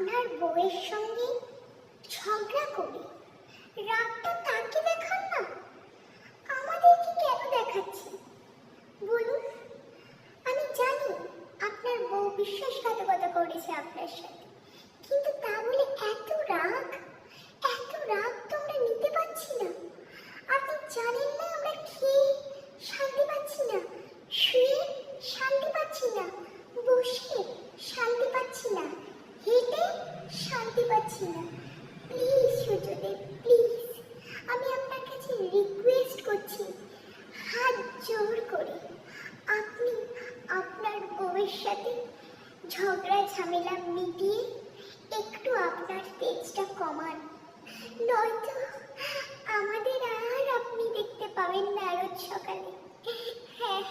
আপনার বউয়ের সঙ্গে ঝগড়া করে রাগটা তাকে দেখান না, আমাদেরকে কেন দেখাচ্ছেন বলুন? আমি জানি আপনার বউ বিশ্বাসঘাতকতা করেছে আপনার সাথে, কিন্তু তা বলে এত রাগ তো আমরা নিতে পারছি না। আপনি জানেন না আমরা খেয়ে শান্তি পাচ্ছি না, শুয়ে শান্তি পাচ্ছি না, বসে শান্তি পাচ্ছি না, হেঁটে শান্তি পাচ্ছি না। প্লিজ সূর্যদেব, প্লিজ, আমি আপনার কাছে রিকোয়েস্ট করছি, হাত জোর করে আপনি আপনার বউয়ের সাথে ঝগড়া ঝামেলা মিটিয়ে একটু আপনার তেজটা কমান, নয়তো আমাদের আর আপনি দেখতে পাবেন না রোজ সকালে। হ্যাঁ।